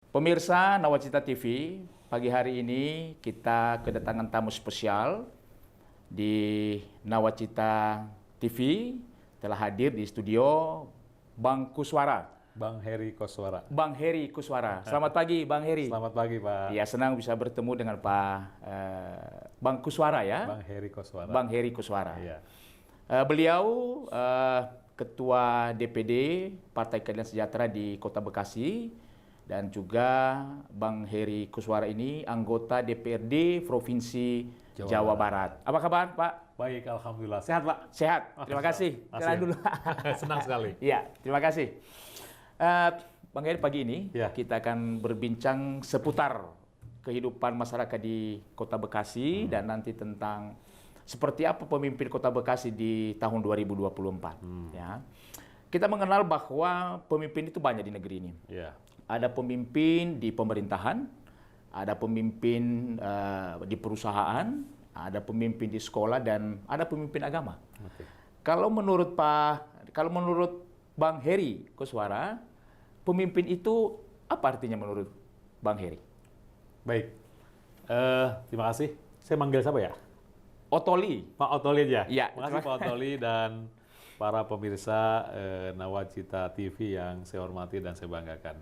Pemirsa Nawacita TV, pagi hari ini kita kedatangan tamu spesial di Nawacita TV. Telah hadir di studio Bang Kuswara. Bang Heri Koswara. Bang Heri Kuswara. Selamat pagi, Bang Heri. Selamat pagi, Pak. Ya, senang bisa bertemu dengan Bang Kuswara ya. Bang Heri Koswara. Bang Heri Kuswara. Iya. Beliau Ketua DPD Partai Keadilan Sejahtera di Kota Bekasi, dan juga Bang Heri Kuswara ini anggota DPRD Provinsi Jawa Barat. Apa kabar, Pak? Baik, alhamdulillah. Sehat, Pak? Sehat. Terima kasih. Jalan dulu. Senang sekali. Iya, terima kasih. Bang Heri, pagi ini kita akan berbincang seputar kehidupan masyarakat di Kota Bekasi dan nanti tentang seperti apa pemimpin Kota Bekasi di tahun 2024. Ya. Kita mengenal bahwa pemimpin itu banyak di negeri ini. Yeah. Ada pemimpin di pemerintahan, ada pemimpin di perusahaan, ada pemimpin di sekolah, dan ada pemimpin agama. Okay. Kalau menurut Bang Heri Kuswara, pemimpin itu apa artinya menurut Bang Heri? Baik. Terima kasih. Saya manggil siapa ya? Otoli. Pak Otoli aja. Ya. Terima kasih Pak Otoli dan para pemirsa Nawacita TV yang saya hormati dan saya banggakan.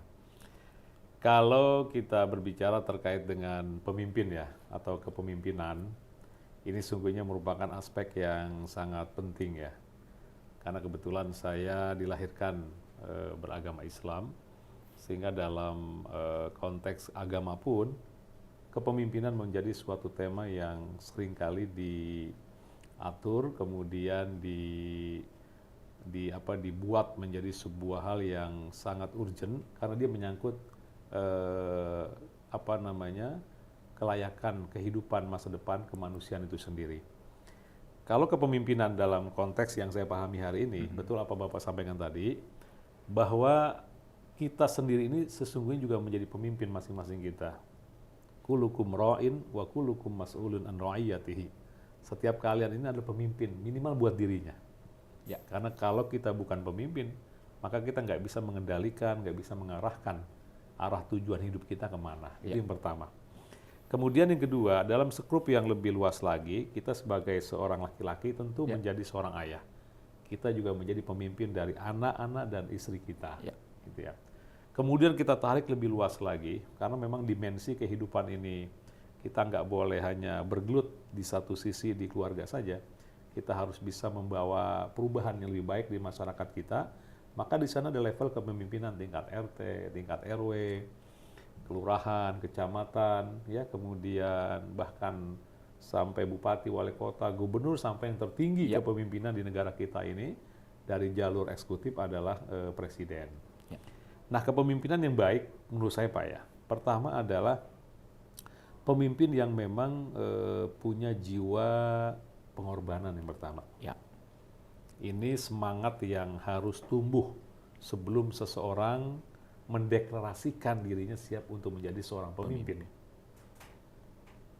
Kalau kita berbicara terkait dengan pemimpin ya, atau kepemimpinan, ini sungguhnya merupakan aspek yang sangat penting ya. Karena kebetulan saya dilahirkan beragama Islam, sehingga dalam konteks agama pun, kepemimpinan menjadi suatu tema yang seringkali diatur, kemudian dibuat menjadi sebuah hal yang sangat urgent, karena dia menyangkut kelayakan kehidupan masa depan kemanusiaan itu sendiri. Kalau kepemimpinan dalam konteks yang saya pahami hari ini, betul apa Bapak sampaikan tadi, bahwa kita sendiri ini sesungguhnya juga menjadi pemimpin masing-masing kita. Kulukum ra'in wa kulukum mas'ulun an ra'iyatihi. Setiap kalian ini adalah pemimpin, minimal buat dirinya. Ya. Karena kalau kita bukan pemimpin, maka kita nggak bisa mengendalikan, nggak bisa mengarahkan arah tujuan hidup kita kemana. Itu yang pertama. Kemudian yang kedua, dalam skop yang lebih luas lagi, kita sebagai seorang laki-laki tentu menjadi seorang ayah. Kita juga menjadi pemimpin dari anak-anak dan istri kita. Gitu ya. Kemudian kita tarik lebih luas lagi, karena memang dimensi kehidupan ini, kita nggak boleh hanya bergelut di satu sisi di keluarga saja. Kita harus bisa membawa perubahan yang lebih baik di masyarakat kita. Maka di sana ada level kepemimpinan tingkat RT, tingkat RW, kelurahan, kecamatan, ya, kemudian bahkan sampai bupati, wali kota, gubernur, sampai yang tertinggi kepemimpinan di negara kita ini dari jalur eksekutif adalah presiden. Nah, kepemimpinan yang baik menurut saya Pak ya, pertama adalah pemimpin yang memang punya jiwa pengorbanan yang pertama. Ya. Ini semangat yang harus tumbuh sebelum seseorang mendeklarasikan dirinya siap untuk menjadi seorang pemimpin.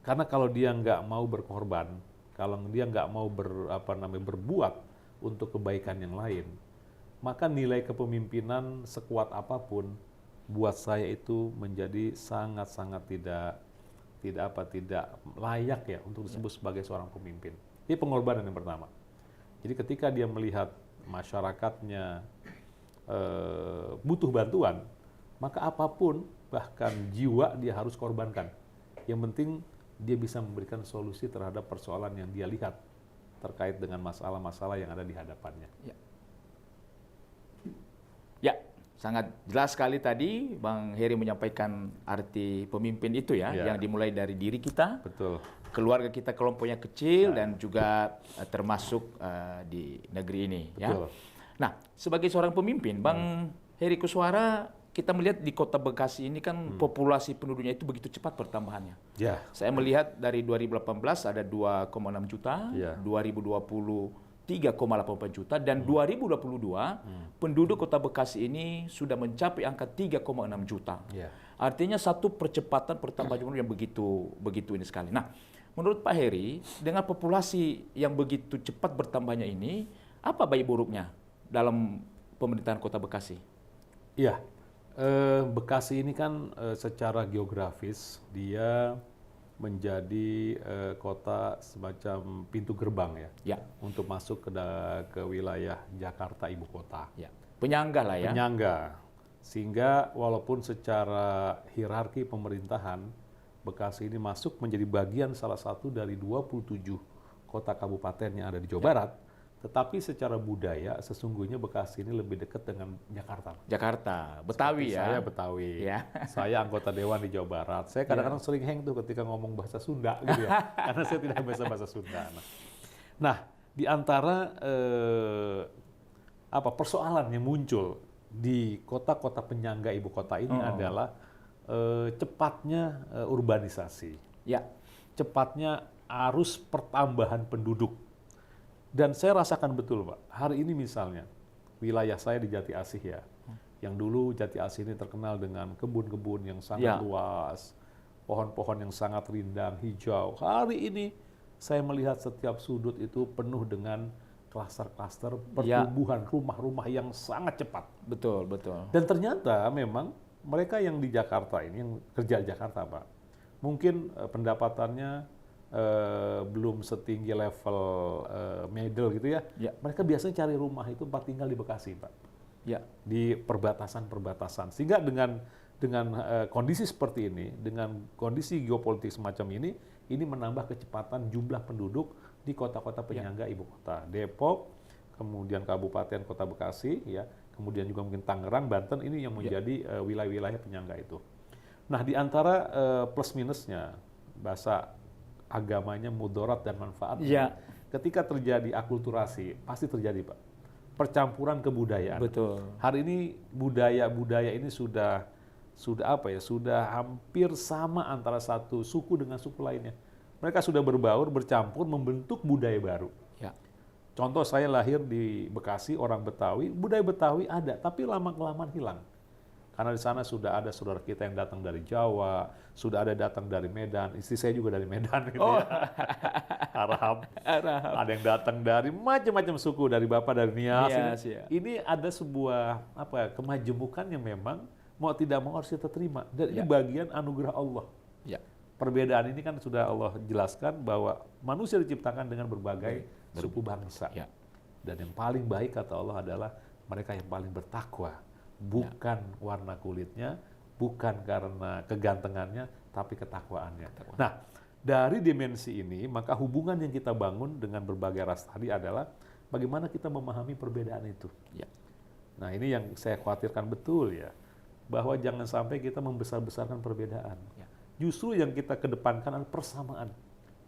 Karena kalau dia nggak mau berkorban, kalau dia nggak mau berbuat untuk kebaikan yang lain, maka nilai kepemimpinan sekuat apapun buat saya itu menjadi sangat-sangat tidak layak ya untuk disebut sebagai seorang pemimpin. Ini pengorbanan yang pertama. Jadi ketika dia melihat masyarakatnya butuh bantuan, maka apapun, bahkan jiwa dia harus korbankan. Yang penting dia bisa memberikan solusi terhadap persoalan yang dia lihat terkait dengan masalah-masalah yang ada di hadapannya. Ya, sangat jelas sekali tadi Bang Heri menyampaikan arti pemimpin itu ya, yang dimulai dari diri kita, betul, keluarga kita kelompoknya kecil, dan juga termasuk di negeri ini. Betul. Ya. Nah, sebagai seorang pemimpin, Bang Heri Kuswara, kita melihat di Kota Bekasi ini kan populasi penduduknya itu begitu cepat pertambahannya. Ya. Saya melihat dari 2018 ada 2,6 juta, 2020 3,84 juta, dan 2022 penduduk Kota Bekasi ini sudah mencapai angka 3,6 juta. Artinya satu percepatan pertambahan jumlah yang begitu ini sekali. Nah, menurut Pak Heri, dengan populasi yang begitu cepat bertambahnya ini, apa baik buruknya dalam pemerintahan Kota Bekasi? Iya, Bekasi ini kan secara geografis dia menjadi kota semacam pintu gerbang ya, untuk masuk ke wilayah Jakarta ibu kota. Ya. Penyangga lah ya. Penyangga. Sehingga walaupun secara hierarki pemerintahan Bekasi ini masuk menjadi bagian salah satu dari 27 kota kabupaten yang ada di Jawa Barat, tetapi secara budaya sesungguhnya Bekasi ini lebih dekat dengan Jakarta. Jakarta, Betawi ya. Saya Betawi. Ya. Saya anggota dewan di Jawa Barat. Saya kadang-kadang sering hang tuh ketika ngomong bahasa Sunda gitu ya, karena saya tidak bisa bahasa Sunda. Nah, di antara persoalan yang muncul di kota-kota penyangga ibu kota ini adalah cepatnya urbanisasi. Ya. Cepatnya arus pertambahan penduduk. Dan saya rasakan betul, Pak. Hari ini misalnya, wilayah saya di Jati Asih ya, yang dulu Jati Asih ini terkenal dengan kebun-kebun yang sangat luas, pohon-pohon yang sangat rindang, hijau. Hari ini saya melihat setiap sudut itu penuh dengan klaster-klaster pertumbuhan rumah-rumah yang sangat cepat. Betul, betul. Dan ternyata memang mereka yang di Jakarta ini, yang kerja di Jakarta, Pak, mungkin pendapatannya belum setinggi level middle gitu ya. Mereka biasanya cari rumah itu tempat tinggal di Bekasi, Pak. Ya. Di perbatasan-perbatasan. Sehingga dengan kondisi seperti ini, dengan kondisi geopolitik semacam ini menambah kecepatan jumlah penduduk di kota-kota penyangga ibu kota. Depok, kemudian Kabupaten Kota Bekasi, ya, kemudian juga mungkin Tangerang, Banten, ini yang menjadi wilayah-wilayah penyangga itu. Nah, di antara plus minusnya, bahasa agamanya mudarat dan manfaat. Ketika terjadi akulturasi, pasti terjadi, Pak. Percampuran kebudayaan. Betul. Hari ini budaya ini sudah hampir sama antara satu suku dengan suku lainnya. Mereka sudah berbaur, bercampur, membentuk budaya baru. Ya. Contoh, saya lahir di Bekasi, orang Betawi, budaya Betawi ada, tapi lama-kelamaan hilang. Karena di sana sudah ada saudara kita yang datang dari Jawa, sudah ada datang dari Medan, istri saya juga dari Medan gitu ya. Arab. Ada yang datang dari macam-macam suku, dari Bapak, dari Nias. Ini ada sebuah kemajemukan yang memang mau tidak mau harus kita terima. Dan ini bagian anugerah Allah. Ya. Perbedaan ini kan sudah Allah jelaskan bahwa manusia diciptakan dengan berbagai suku bangsa. Ya. Dan yang paling baik kata Allah adalah mereka yang paling bertakwa. Bukan warna kulitnya, bukan karena kegantengannya, tapi ketakwaannya. Nah, dari dimensi ini, maka hubungan yang kita bangun dengan berbagai ras tadi adalah bagaimana kita memahami perbedaan itu. Ya. Nah, ini yang saya khawatirkan betul ya, bahwa jangan sampai kita membesar-besarkan perbedaan. Ya. Justru yang kita kedepankan adalah persamaan,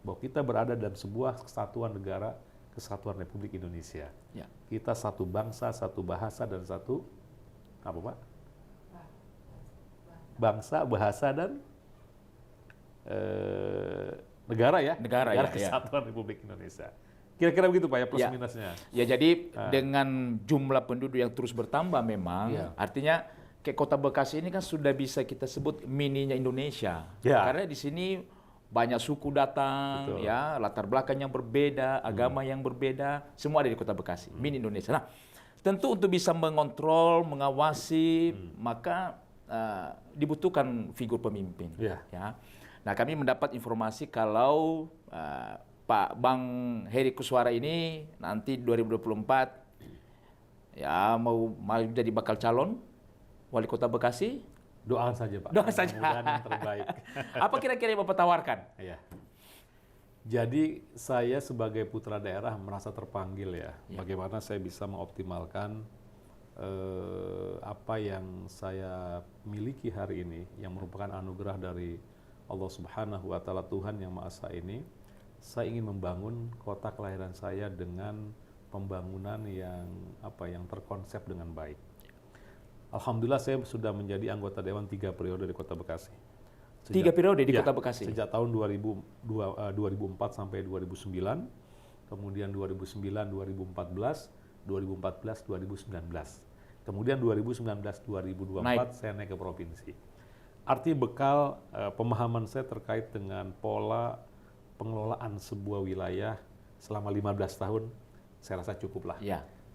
bahwa kita berada dalam sebuah kesatuan negara, kesatuan Republik Indonesia. Ya. Kita satu bangsa, satu bahasa, dan satu apa, Pak? Bangsa, bahasa, dan negara ya? Negara Kesatuan Republik Indonesia. Kira-kira begitu, Pak, ya, plus minusnya. Ya, jadi dengan jumlah penduduk yang terus bertambah memang, artinya kayak Kota Bekasi ini kan sudah bisa kita sebut mininya Indonesia. Karena di sini banyak suku datang, ya, latar belakang yang berbeda, agama yang berbeda, semua ada di Kota Bekasi, mini Indonesia. Nah, tentu untuk bisa mengontrol, mengawasi, maka dibutuhkan figur pemimpin. Ya. Nah, kami mendapat informasi kalau Pak Bang Heri Kuswara ini nanti 2024 ya mau jadi bakal calon wali kota Bekasi. Doakan saja, Pak. Doakan saja. Mudah-mudahan yang terbaik. Apa kira-kira yang Bapak tawarkan? Iya. Jadi saya sebagai putra daerah merasa terpanggil ya, bagaimana saya bisa mengoptimalkan apa yang saya miliki hari ini, yang merupakan anugerah dari Allah Subhanahu wa Ta'ala, Tuhan yang Maha Esa ini. Saya ingin membangun kota kelahiran saya dengan pembangunan yang terkonsep dengan baik. Alhamdulillah saya sudah menjadi anggota Dewan 3 periode di Kota Bekasi. 3 periode di Kota Bekasi? Sejak tahun 2004 sampai 2009, kemudian 2009, 2014, 2019. Kemudian 2019-2024 saya naik ke provinsi. Artinya bekal pemahaman saya terkait dengan pola pengelolaan sebuah wilayah selama 15 tahun, saya rasa cukup lah.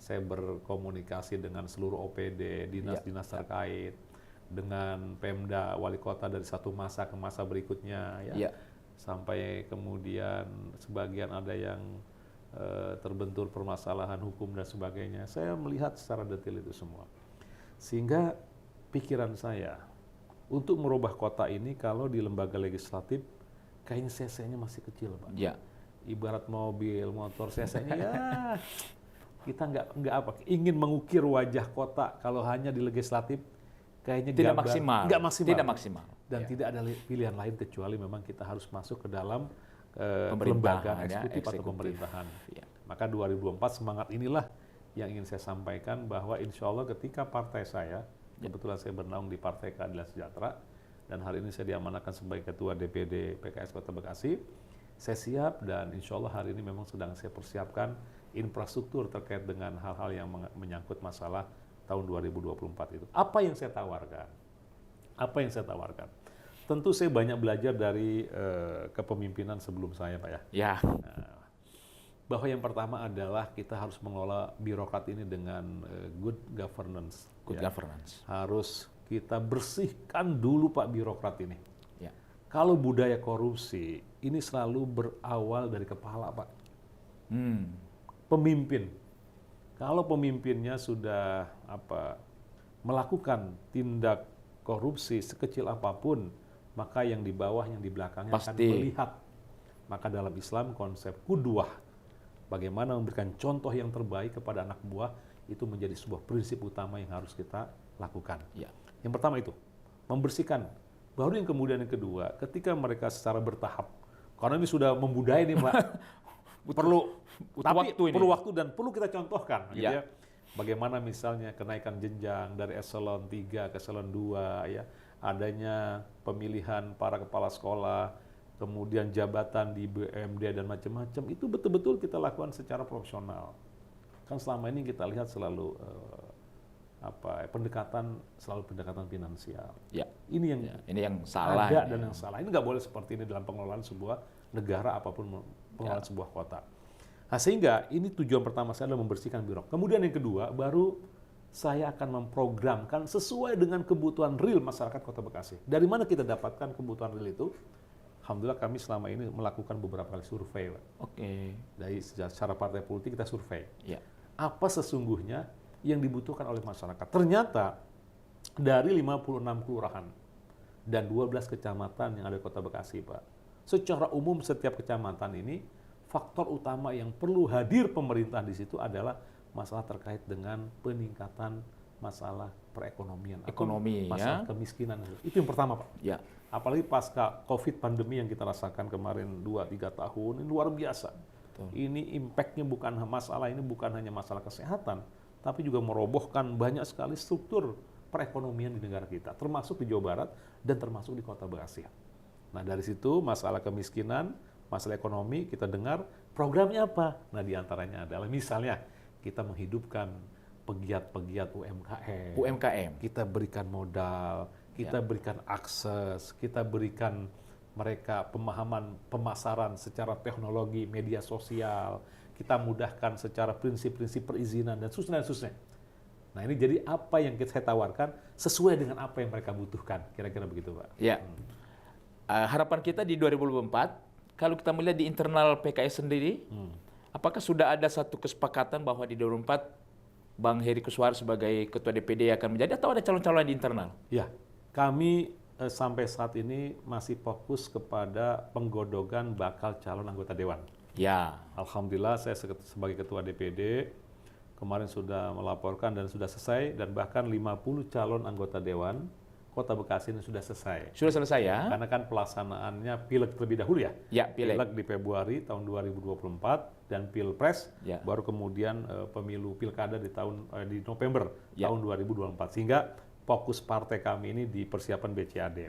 Saya berkomunikasi dengan seluruh OPD, dinas-dinas terkait, dengan Pemda wali kota dari satu masa ke masa berikutnya ya. Sampai kemudian sebagian ada yang terbentur permasalahan hukum dan sebagainya. Saya melihat secara detail itu semua. Sehingga pikiran saya untuk merubah kota ini kalau di lembaga legislatif kayaknya CC-nya masih kecil, Pak. Ya. Ibarat mobil, motor, CC-nya ya kita nggak apa, ingin mengukir wajah kota kalau hanya di legislatif kayaknya tidak maksimal. Tidak maksimal. Dan tidak ada pilihan lain kecuali memang kita harus masuk ke dalam lembaga eksekutif atau pemerintahan. Ya. Maka 2024 semangat inilah yang ingin saya sampaikan, bahwa insya Allah ketika partai saya, kebetulan saya bernaung di Partai Keadilan Sejahtera, dan hari ini saya diamanahkan sebagai Ketua DPD PKS Kota Bekasi, saya siap dan insya Allah hari ini memang sedang saya persiapkan infrastruktur terkait dengan hal-hal yang menyangkut masalah tahun 2024 itu. Apa yang saya tawarkan? Apa yang saya tawarkan? Tentu saya banyak belajar dari kepemimpinan sebelum saya, Pak ya. Ya. Bahwa yang pertama adalah kita harus mengelola birokrat ini dengan good governance. Good governance. Harus kita bersihkan dulu, Pak, birokrat ini. Ya. Kalau budaya korupsi ini selalu berawal dari kepala, Pak. Pemimpin. Kalau pemimpinnya sudah melakukan tindak korupsi sekecil apapun, maka yang di bawah, yang di belakangnya akan melihat. Maka dalam Islam konsep qudwah, bagaimana memberikan contoh yang terbaik kepada anak buah, itu menjadi sebuah prinsip utama yang harus kita lakukan. Ya. Yang pertama itu, membersihkan. Baru yang kemudian yang kedua, ketika mereka secara bertahap, karena ini sudah membudaya nih, Mbak, perlu waktu dan perlu kita contohkan. Ya. Gitu ya. Bagaimana misalnya kenaikan jenjang dari eselon 3 ke eselon 2, ya, adanya pemilihan para kepala sekolah, kemudian jabatan di BUMD dan macam-macam, itu betul-betul kita lakukan secara profesional. Kan selama ini kita lihat selalu pendekatan finansial. Ya. Ini yang salah. Ada dan yang salah. Ini nggak boleh seperti ini dalam pengelolaan sebuah negara apapun pengelolaan sebuah kota. Nah, sehingga ini tujuan pertama saya adalah membersihkan birok. Kemudian yang kedua, baru saya akan memprogramkan sesuai dengan kebutuhan real masyarakat Kota Bekasi. Dari mana kita dapatkan kebutuhan real itu? Alhamdulillah kami selama ini melakukan beberapa kali survei, Pak. Oke. Dari secara partai politik kita survei. Ya. Apa sesungguhnya yang dibutuhkan oleh masyarakat? Ternyata dari 56 kelurahan dan 12 kecamatan yang ada di Kota Bekasi, Pak. Secara umum setiap kecamatan ini faktor utama yang perlu hadir pemerintah di situ adalah masalah terkait dengan peningkatan masalah perekonomian, masalah kemiskinan. Itu yang pertama, Pak. Ya. Apalagi pasca COVID pandemi yang kita rasakan kemarin 2-3 tahun, ini luar biasa. Betul. Ini impact-nya bukan hanya masalah kesehatan, tapi juga merobohkan banyak sekali struktur perekonomian di negara kita, termasuk di Jawa Barat dan termasuk di Kota Bekasi. Nah, dari situ masalah kemiskinan, masalah ekonomi, kita dengar programnya apa? Nah, diantaranya adalah misalnya kita menghidupkan pegiat-pegiat UMKM. Kita berikan modal, kita berikan akses, kita berikan mereka pemahaman pemasaran secara teknologi, media sosial, kita mudahkan secara prinsip-prinsip perizinan dan seterusnya. Nah, ini jadi apa yang saya tawarkan sesuai dengan apa yang mereka butuhkan, kira-kira begitu, Pak. Ya. Harapan kita di 2024, kalau kita melihat di internal PKS sendiri, apakah sudah ada satu kesepakatan bahwa di 2024 Bang Heri Kuswara sebagai Ketua DPD akan menjadi, atau ada calon-calon di internal? Ya, kami sampai saat ini masih fokus kepada penggodogan bakal calon anggota Dewan. Ya. Alhamdulillah saya sebagai Ketua DPD kemarin sudah melaporkan dan sudah selesai, dan bahkan 50 calon anggota Dewan Kota Bekasi ini sudah selesai. Sudah selesai ya? Karena kan pelaksanaannya pileg terlebih dahulu ya. Ya, pileg di Februari tahun 2024 dan pilpres baru kemudian pemilu pilkada di November tahun 2024. Sehingga fokus partai kami ini di persiapan BCAD.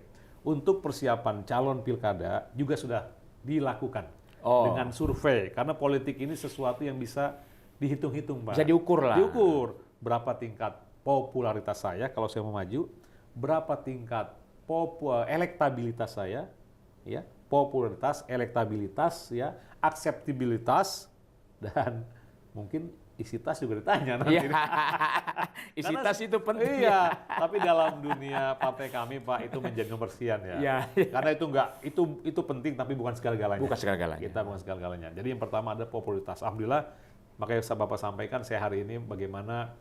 Untuk persiapan calon pilkada juga sudah dilakukan dengan survei, karena politik ini sesuatu yang bisa dihitung-hitung, Pak. Bisa diukur lah. Diukur berapa tingkat popularitas saya kalau saya mau maju, berapa tingkat elektabilitas saya, ya, popularitas, elektabilitas, ya, akseptabilitas, dan mungkin isi tas juga ditanya nanti. Iya. Isi tas itu penting. Iya, tapi dalam dunia partai kami Pak itu menjaga kebersihan ya. Iya. Karena itu penting tapi bukan segala-galanya. Bukan segala-galanya. Kita bukan segala-galanya. Jadi yang pertama ada popularitas. Alhamdulillah, makanya Bapak sampaikan saya hari ini bagaimana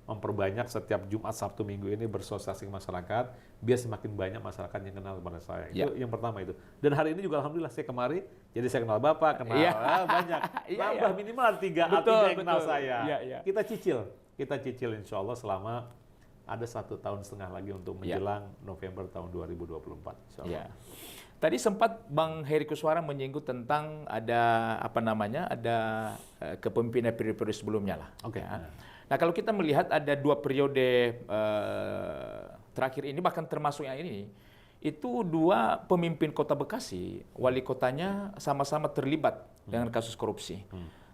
memperbanyak setiap Jumat, Sabtu, Minggu ini bersosialisasi masyarakat, biar semakin banyak masyarakat yang kenal kepada saya. Itu yang pertama itu. Dan hari ini juga Alhamdulillah saya kemari, jadi saya kenal Bapak, kenal banyak. Nambah minimal ada tiga yang kenal saya. Kita cicil insya Allah selama ada 1,5 tahun lagi untuk menjelang November tahun 2024. Insya Allah. Tadi sempat Bang Heri Kuswara menyinggung tentang ada kepemimpinan periode sebelumnya lah. Nah, kalau kita melihat ada 2 periode terakhir ini, bahkan termasuk yang ini, itu 2 pemimpin Kota Bekasi, wali kotanya sama-sama terlibat dengan kasus korupsi.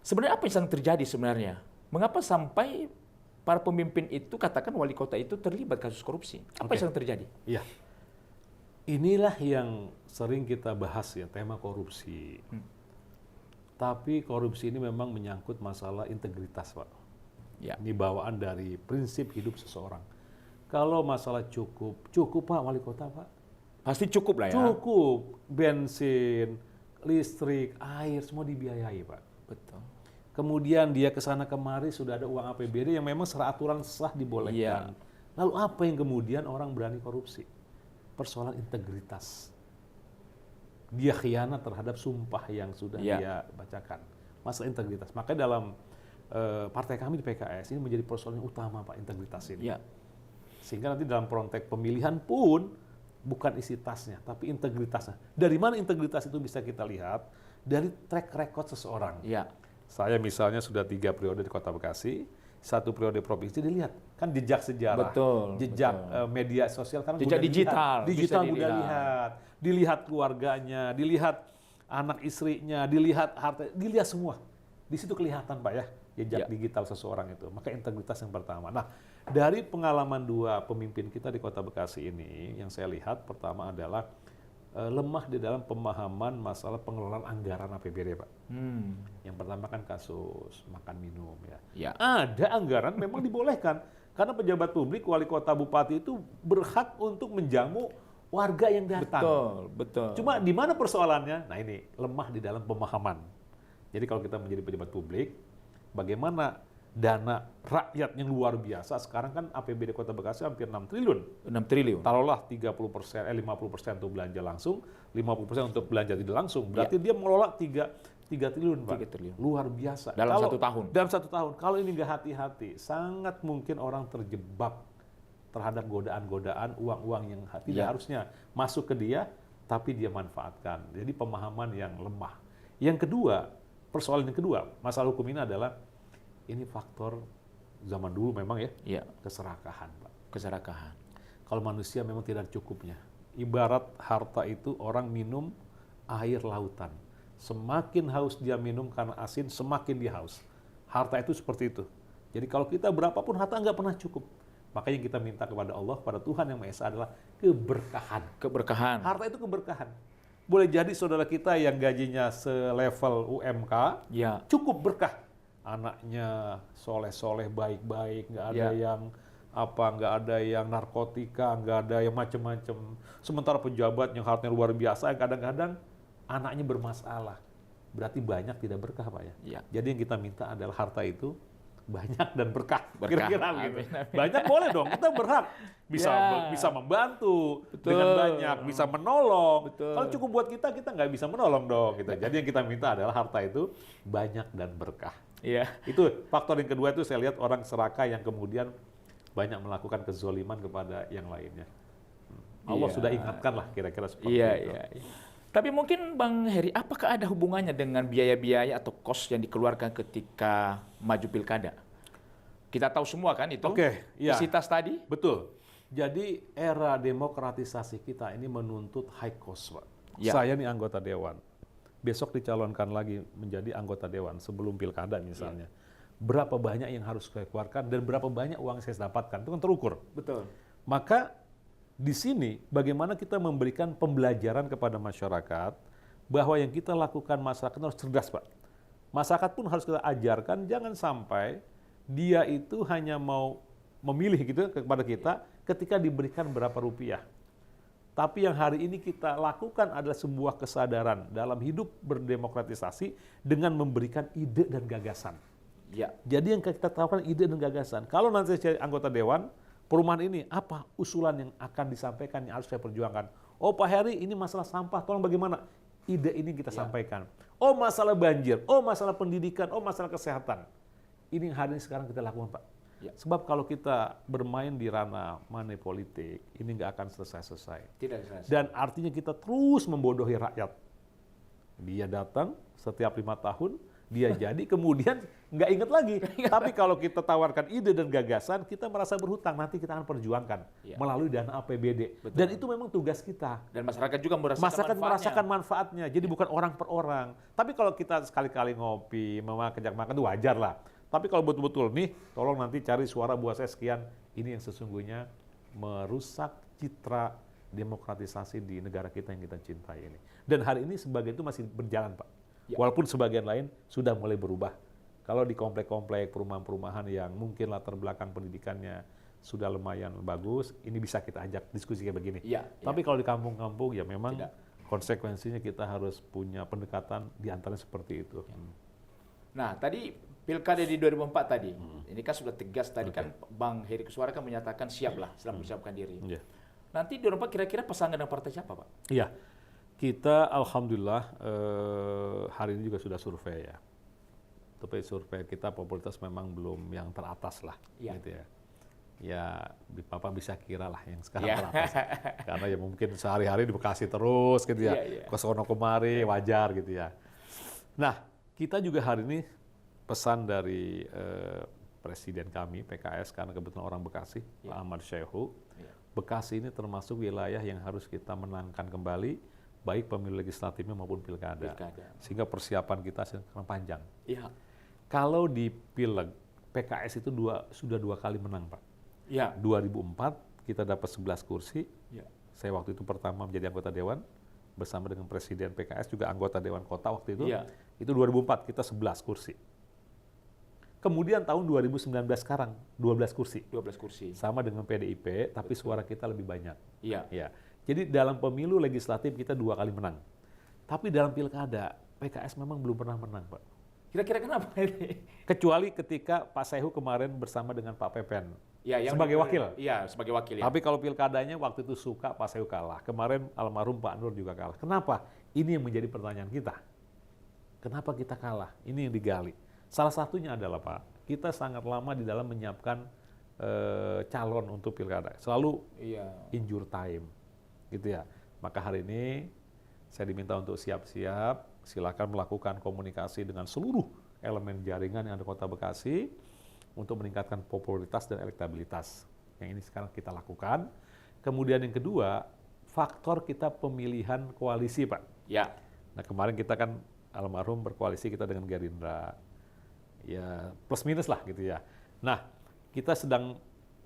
Sebenarnya apa yang sedang terjadi sebenarnya? Mengapa sampai para pemimpin itu, katakan wali kota itu terlibat kasus korupsi? Apa yang sedang terjadi? Iya. Inilah yang sering kita bahas ya, tema korupsi. Tapi korupsi ini memang menyangkut masalah integritas, Pak. Ini bawaan dari prinsip hidup seseorang. Kalau masalah cukup Pak wali kota Pak. Pasti cukup lah ya. Cukup, bensin, listrik, air semua dibiayai Pak. Betul. Kemudian dia ke sana kemari sudah ada uang APBD yang memang secara aturan sah dibolehkan. Lalu apa yang kemudian orang berani korupsi? Persoalan integritas. Dia khianat terhadap sumpah yang sudah dia bacakan. Masalah integritas. Makanya dalam partai kami di PKS ini menjadi persoalan yang utama Pak, integritas ini. Sehingga nanti dalam konteks pemilihan pun bukan isi tasnya, tapi integritasnya. Dari mana integritas itu bisa kita lihat? Dari track record seseorang. Saya misalnya sudah 3 periode di Kota Bekasi, 1 periode provinsi, dilihat kan jejak sejarah, jejak media sosial, kan jejak digital udah dilihat keluarganya, dilihat anak istrinya, dilihat harta, dilihat semua. Di situ kelihatan Pak ya, jejak digital seseorang itu. Maka integritas yang pertama. Nah, dari pengalaman 2 pemimpin kita di Kota Bekasi ini, yang saya lihat pertama adalah lemah di dalam pemahaman masalah pengelolaan anggaran APBD, Pak. Yang pertama kan kasus makan minum ya. Ada anggaran memang dibolehkan karena pejabat publik, wali kota, bupati itu berhak untuk menjamu warga yang datang. Betul. Cuma di mana persoalannya? Nah ini lemah di dalam pemahaman. Jadi kalau kita menjadi pejabat publik, bagaimana dana rakyat yang luar biasa, sekarang kan APBD Kota Bekasi hampir 6 triliun. 6 triliun. Taruhlah 50% untuk belanja langsung, 50% untuk belanja tidak langsung. Berarti dia mengelola 3 triliun, Pak. 3 triliun. Luar biasa. Dalam 1 tahun. Dalam 1 tahun. Kalau ini nggak hati-hati, sangat mungkin orang terjebak terhadap godaan-godaan uang-uang yang tidak harusnya masuk ke dia, tapi dia manfaatkan. Jadi pemahaman yang lemah. Yang kedua, persoalan yang kedua, masalah hukum ini adalah ini faktor zaman dulu memang ya, keserakahan, Pak. Keserakahan. Kalau manusia memang tidak cukupnya. Ibarat harta itu orang minum air lautan. Semakin haus dia minum karena asin, semakin dia haus. Harta itu seperti itu. Jadi kalau kita berapapun harta nggak pernah cukup. Makanya kita minta kepada Allah, pada Tuhan Yang Maha Esa adalah keberkahan. Keberkahan. Harta itu keberkahan. Boleh jadi saudara kita yang gajinya selevel UMK, cukup berkah. Anaknya soleh-soleh, baik-baik, nggak ada nggak ada yang narkotika, nggak ada yang macam-macam. Sementara pejabat yang hartanya luar biasa, kadang-kadang anaknya bermasalah. Berarti banyak tidak berkah, Pak ya. Jadi yang kita minta adalah harta itu banyak dan berkah. Kira-kira gitu. Banyak boleh dong, kita berhak bisa membantu dengan banyak, bisa menolong. Kalau cukup buat kita nggak bisa menolong dong. Gitu. Jadi yang kita minta adalah harta itu banyak dan berkah. Itu faktor yang kedua, itu saya lihat orang serakah yang kemudian banyak melakukan kezoliman kepada yang lainnya. Allah sudah ingatkan lah kira-kira seperti itu. Tapi mungkin Bang Heri, apakah ada hubungannya dengan biaya-biaya atau kos yang dikeluarkan ketika maju pilkada? Kita tahu semua kan itu, isi tas tadi? Betul. Jadi era demokratisasi kita ini menuntut high cost, Pak. Saya nih anggota dewan. Besok dicalonkan lagi menjadi anggota dewan sebelum pilkada misalnya. Berapa banyak yang harus saya keluarkan dan berapa banyak uang yang saya dapatkan, itu kan terukur. Betul. Maka di sini bagaimana kita memberikan pembelajaran kepada masyarakat bahwa yang kita lakukan masyarakat harus cerdas, Pak. Masyarakat pun harus kita ajarkan jangan sampai dia itu hanya mau memilih gitu kepada kita ketika diberikan berapa rupiah. Tapi yang hari ini kita lakukan adalah sebuah kesadaran dalam hidup berdemokratisasi dengan memberikan ide dan gagasan. Ya. Jadi yang kita tawarkan ide dan gagasan. Kalau nanti saya anggota dewan, perumahan ini apa usulan yang akan disampaikan yang harus saya perjuangkan? Oh Pak Heri, ini masalah sampah, tolong bagaimana? Ide ini kita sampaikan. Oh masalah banjir, oh masalah pendidikan, oh masalah kesehatan. Ini yang hari ini sekarang kita lakukan Pak. Ya. Sebab kalau kita bermain di ranah money politik, ini nggak akan selesai-selesai. Tidak selesai. Dan artinya kita terus membodohi rakyat. Dia datang setiap 5 tahun, dia jadi, kemudian nggak ingat lagi. Tapi kalau kita tawarkan ide dan gagasan, kita merasa berhutang. Nanti kita akan perjuangkan melalui dana APBD. Betul. Dan itu memang tugas kita. Dan masyarakat juga merasakan manfaatnya. Jadi bukan orang per orang. Tapi kalau kita sekali-kali ngopi, kejak makan itu wajar lah. Tapi kalau betul-betul nih, tolong nanti cari suara buat saya sekian. Ini yang sesungguhnya merusak citra demokratisasi di negara kita yang kita cintai ini. Dan hari ini sebagian itu masih berjalan, Pak. Ya. Walaupun sebagian lain sudah mulai berubah. Kalau di komplek-komplek perumahan-perumahan yang mungkin latar belakang pendidikannya sudah lumayan bagus, ini bisa kita ajak diskusi kayak begini. Ya, tapi kalau di kampung-kampung ya memang konsekuensinya kita harus punya pendekatan di antaranya seperti itu. Ya. Nah, tadi Pilkada di 2004 tadi, ini kan sudah tegas tadi kan Bang Heri Kuswara kan menyatakan siap lah, sedang mempersiapkan diri. Nanti 2004 kira-kira pasangan dengan partai siapa, Pak? Iya, kita alhamdulillah hari ini juga sudah survei ya. Tapi survei kita popularitas memang belum yang teratas lah, gitu ya. Ya, Bapak bisa kira lah yang sekarang teratas. Karena ya mungkin sehari-hari di Bekasi terus gitu ya, ke sono kemari wajar gitu ya. Nah, kita juga hari ini pesan dari Presiden kami, PKS, karena kebetulan orang Bekasi, Pak Ahmad Syaihu. Bekasi ini termasuk wilayah yang harus kita menangkan kembali, baik pemilu legislatifnya maupun pilkada. Sehingga persiapan kita sekarang panjang. Ya. Kalau di Pileg, PKS itu sudah 2 kali menang, Pak. Ya. 2004 kita dapat 11 kursi. Ya. Saya waktu itu pertama menjadi anggota dewan, bersama dengan Presiden PKS, juga anggota Dewan Kota waktu itu. Ya. Itu 2004, kita 11 kursi. Kemudian tahun 2019 sekarang 12 kursi. 12 kursi. Sama dengan PDIP, tapi suara kita lebih banyak. Iya. Ya. Jadi dalam pemilu legislatif kita 2 kali menang. Tapi dalam pilkada, PKS memang belum pernah menang, Pak. Kira-kira kenapa ini? Kecuali ketika Pak Syaihu kemarin bersama dengan Pak Pepen. Ya, sebagai wakil. Iya, sebagai wakil. Ya. Tapi kalau pilkadanya waktu itu suka Pak Syaihu kalah. Kemarin almarhum Pak Nur juga kalah. Kenapa? Ini yang menjadi pertanyaan kita. Kenapa kita kalah? Ini yang digali. Salah satunya adalah Pak, kita sangat lama di dalam menyiapkan calon untuk pilkada. Selalu injure time, gitu ya. Maka hari ini saya diminta untuk siap-siap, silakan melakukan komunikasi dengan seluruh elemen jaringan yang ada Kota Bekasi untuk meningkatkan popularitas dan elektabilitas. Yang ini sekarang kita lakukan. Kemudian yang kedua, faktor kita pemilihan koalisi, Pak. Ya. Nah kemarin kita kan almarhum berkoalisi kita dengan Gerindra. Ya plus minus lah gitu ya. Nah kita sedang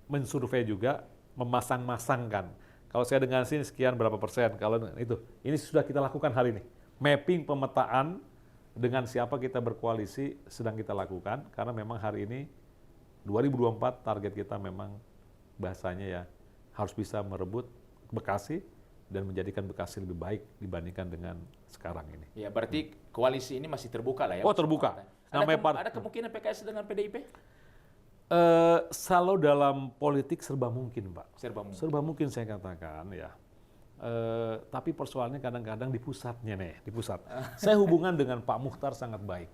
mensurvei juga, memasang-masangkan. Kalau saya dengan sini sekian berapa persen, kalau itu. Ini sudah kita lakukan hari ini. Mapping pemetaan dengan siapa kita berkoalisi sedang kita lakukan. Karena memang hari ini 2024 target kita memang bahasanya ya harus bisa merebut Bekasi dan menjadikan Bekasi lebih baik dibandingkan dengan sekarang ini. Ya berarti koalisi ini masih terbuka lah ya? Oh terbuka. Ada kemungkinan PKS dengan PDIP? Selalu dalam politik serba mungkin, Pak. Serba mungkin saya katakan ya. Tapi persoalannya kadang-kadang di pusatnya nih, di pusat. Saya hubungan dengan Pak Mukhtar sangat baik.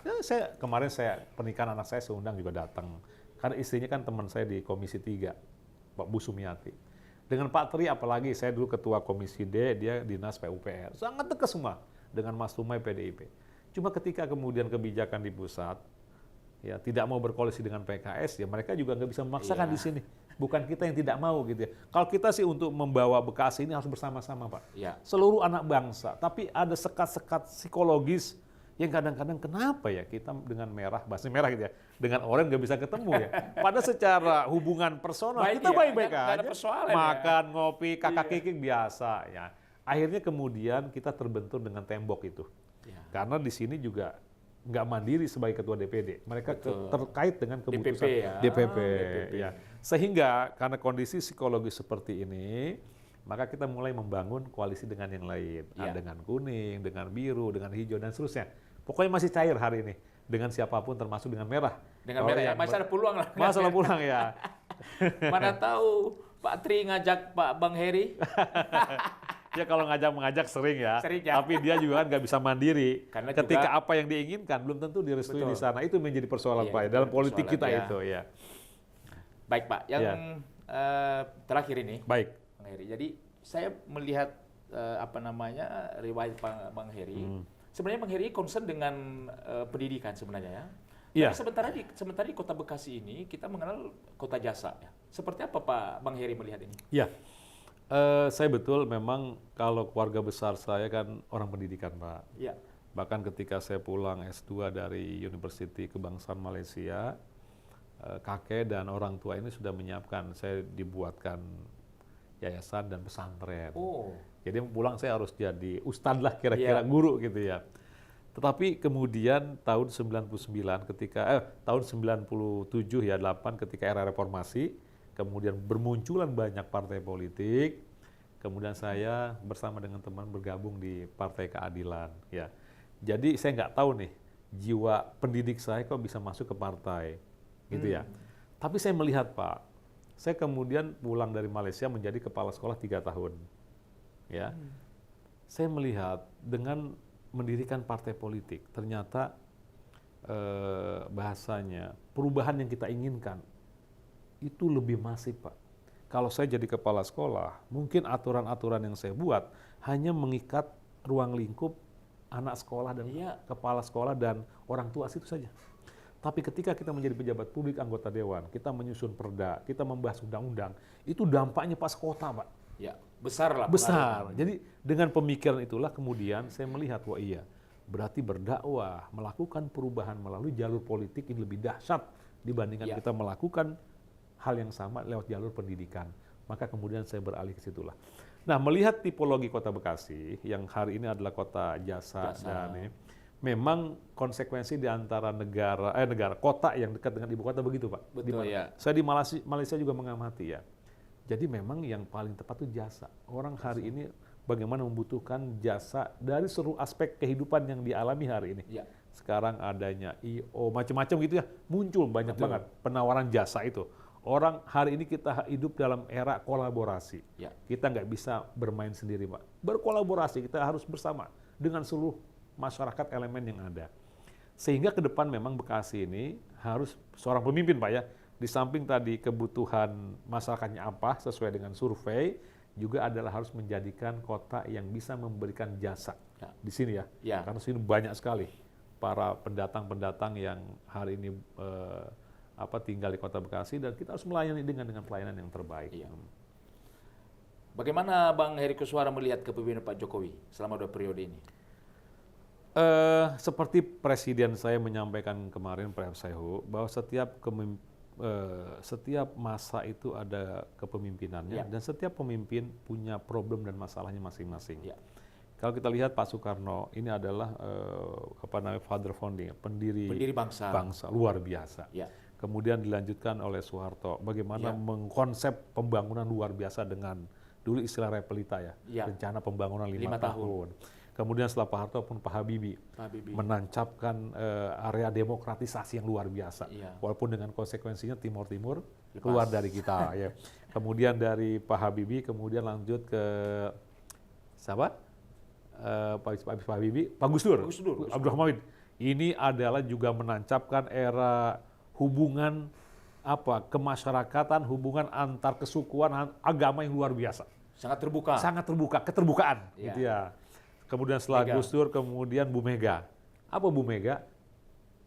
Ya, kemarin pernikahan anak saya undang juga datang. Karena istrinya kan teman saya di Komisi 3, Pak Bu Sumiati. Dengan Pak Tri apalagi, saya dulu ketua Komisi D, dia dinas PUPR. Sangat dekat semua dengan Mas Tumai PDIP. Cuma ketika kemudian kebijakan di pusat, ya tidak mau berkoalisi dengan PKS, ya mereka juga nggak bisa memaksakan di sini. Bukan kita yang tidak mau gitu ya. Kalau kita sih untuk membawa Bekasi ini harus bersama-sama, Pak. Ya. Seluruh anak bangsa. Tapi ada sekat-sekat psikologis yang kadang-kadang kenapa ya kita dengan merah, bahasa merah gitu ya, dengan orang nggak bisa ketemu ya. Padahal secara hubungan personal kita baik-baik aja. Makan, ngopi, kakak kikik biasa ya. Akhirnya kemudian kita terbentur dengan tembok itu. Ya. Karena di sini juga nggak mandiri sebagai ketua DPD. Mereka terkait dengan keputusan DPP, ya. Sehingga karena kondisi psikologis seperti ini, maka kita mulai membangun koalisi dengan yang lain. Dengan kuning, dengan biru, dengan hijau, dan seterusnya. Pokoknya masih cair hari ini. Dengan siapapun termasuk dengan merah. Dengan merah ya, masih ada peluang lah. Masih ada peluang ya. Mana tahu Pak Tri ngajak Pak Bang Heri. Ya kalau mengajak sering ya. Tapi dia juga kan nggak bisa mandiri. Karena ketika apa yang diinginkan belum tentu direstui di sana. Itu menjadi persoalan Pak dalam politik kita itu ya. Baik Pak, yang terakhir ini, Bang Heri. Jadi saya melihat riwayat Bang Heri. Sebenarnya Bang Heri concern dengan pendidikan sebenarnya ya. Tapi sementara di Kota Bekasi ini kita mengenal kota jasa ya. Seperti apa Pak Bang Heri melihat ini? Ya, saya betul memang kalau keluarga besar saya kan orang pendidikan Pak. Ya. Bahkan ketika saya pulang S2 dari University Kebangsaan Malaysia, kakek dan orang tua ini sudah menyiapkan saya dibuatkan yayasan dan pesantren. Jadi pulang saya harus jadi ustadz lah kira-kira guru gitu ya. Tetapi kemudian tahun 99 tahun 97 ya 8 ketika era reformasi, kemudian bermunculan banyak partai politik, kemudian saya bersama dengan teman bergabung di Partai Keadilan ya. Jadi saya nggak tahu nih jiwa pendidik saya kok bisa masuk ke partai gitu ya. Tapi saya melihat Pak, saya kemudian pulang dari Malaysia menjadi kepala sekolah 3 tahun. Ya, saya melihat dengan mendirikan partai politik, ternyata bahasanya perubahan yang kita inginkan itu lebih masif Pak. Kalau saya jadi kepala sekolah, mungkin aturan-aturan yang saya buat hanya mengikat ruang lingkup anak sekolah dan kepala sekolah dan orang tua situ saja. Tapi ketika kita menjadi pejabat publik, anggota dewan, kita menyusun perda, kita membahas undang-undang, itu dampaknya pas kota Pak. Ya, besar lah. Besar. Jadi dengan pemikiran itulah kemudian saya melihat, wah iya, berarti berdakwah, melakukan perubahan melalui jalur politik ini lebih dahsyat dibandingkan kita melakukan hal yang sama lewat jalur pendidikan. Maka kemudian saya beralih ke situlah. Nah, melihat tipologi Kota Bekasi yang hari ini adalah kota jasa. Dan memang konsekuensi di antara kota yang dekat dengan ibu kota begitu Pak. Betul ya. Saya di Malaysia juga mengamati ya. Jadi memang yang paling tepat itu jasa. Orang hari ini bagaimana membutuhkan jasa dari seluruh aspek kehidupan yang dialami hari ini. Ya. Sekarang adanya I.O. macam-macam gitu ya, muncul banyak banget penawaran jasa itu. Orang hari ini kita hidup dalam era kolaborasi. Ya. Kita nggak bisa bermain sendiri Pak. Berkolaborasi, kita harus bersama dengan seluruh masyarakat elemen yang ada. Sehingga ke depan memang Bekasi ini harus seorang pemimpin Pak ya. Di samping tadi kebutuhan masyarakatnya apa sesuai dengan survei, juga adalah harus menjadikan kota yang bisa memberikan jasa di sini ya. Karena sini banyak sekali para pendatang-pendatang yang hari ini tinggal di Kota Bekasi dan kita harus melayani dengan pelayanan yang terbaik. Ya. Bagaimana Bang Heri Kuswara melihat kepemimpinan Pak Jokowi selama 2 periode ini? Seperti Presiden saya menyampaikan kemarin Pak Sehu bahwa setiap masa itu ada kepemimpinannya dan setiap pemimpin punya problem dan masalahnya masing-masing. Kalau kita lihat Pak Soekarno ini adalah father founding, pendiri bangsa luar biasa. Kemudian dilanjutkan oleh Soeharto, bagaimana mengkonsep pembangunan luar biasa dengan dulu istilah repelita rencana pembangunan 5 tahun. Kemudian setelah Pak Harto pun Pak Habibie menancapkan area demokratisasi yang luar biasa. Walaupun dengan konsekuensinya Timur keluar dari kita. Ya. Kemudian dari Pak Habibie, kemudian lanjut ke siapa? Pak Habibie, Pak Gus Dur. Abdul Hamid. Ini adalah juga menancapkan era hubungan kemasyarakatan, hubungan antar kesukuan, agama yang luar biasa. Sangat terbuka. Sangat terbuka, keterbukaan. Gitu ya. Kemudian setelah Gus Dur, kemudian Bu Mega. Apa Bu Mega?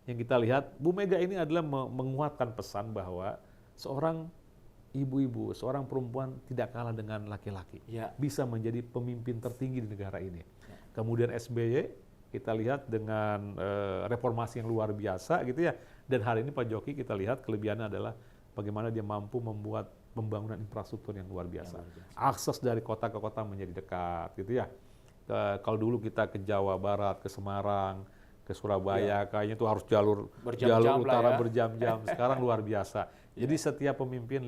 Yang kita lihat, Bu Mega ini adalah menguatkan pesan bahwa seorang ibu-ibu, seorang perempuan tidak kalah dengan laki-laki. Bisa menjadi pemimpin tertinggi di negara ini. Kemudian SBY, kita lihat dengan reformasi yang luar biasa gitu ya. Dan hari ini Pak Jokowi kita lihat kelebihannya adalah bagaimana dia mampu membuat pembangunan infrastruktur yang luar biasa. Akses dari kota ke kota menjadi dekat gitu ya. Kalau dulu kita ke Jawa Barat, ke Semarang, ke ke Surabaya, kayaknya itu harus jalur Berjam-jam lah utara ya. berjam-jam. Sekarang luar biasa. Jadi setiap pemimpin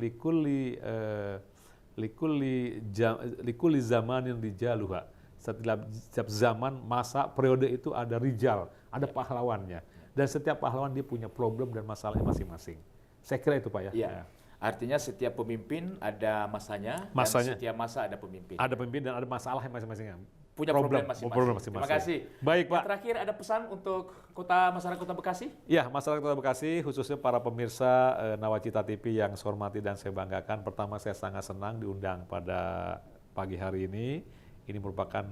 likuli zamanin rijaluha. Setiap zaman, masa, periode itu ada rijal, ada pahlawannya. Dan setiap pahlawan dia punya problem dan masalahnya masing-masing. Saya kira itu Pak ya. Iya. Artinya setiap pemimpin ada masanya, dan setiap masa ada pemimpin. Ada pemimpin dan ada masalah masing-masing. Punya problem masing-masing. Terima kasih. Baik Pak. Yang terakhir ada pesan untuk masyarakat Kota Bekasi? Ya, masyarakat Kota Bekasi, khususnya para pemirsa Nawacita TV yang saya hormati dan saya banggakan. Pertama, saya sangat senang diundang pada pagi hari ini. Ini merupakan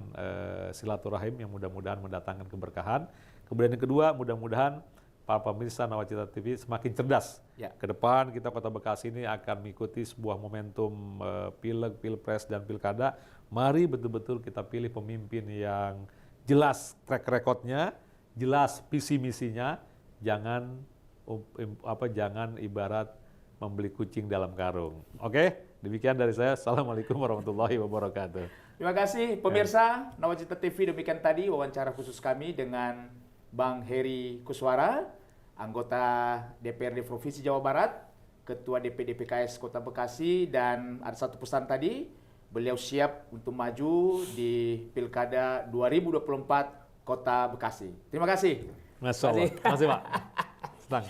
silaturahim yang mudah-mudahan mendatangkan keberkahan. Kemudian yang kedua, mudah-mudahan para pemirsa Nawacita TV semakin cerdas. Ya. Ke depan kita Kota Bekasi ini akan mengikuti sebuah momentum pileg, pilpres, dan pilkada. Mari betul-betul kita pilih pemimpin yang jelas track recordnya, jelas visi misinya, jangan ibarat membeli kucing dalam karung. Oke, demikian dari saya. Assalamualaikum warahmatullahi wabarakatuh. Terima kasih pemirsa Nawacita TV, demikian tadi wawancara khusus kami dengan Bang Heri Kuswara, anggota DPRD Provinsi Jawa Barat, Ketua DPD PKS Kota Bekasi, dan ada satu pesan tadi, beliau siap untuk maju di Pilkada 2024 Kota Bekasi. Terima kasih. Masya Allah. Terima kasih Pak. Senang.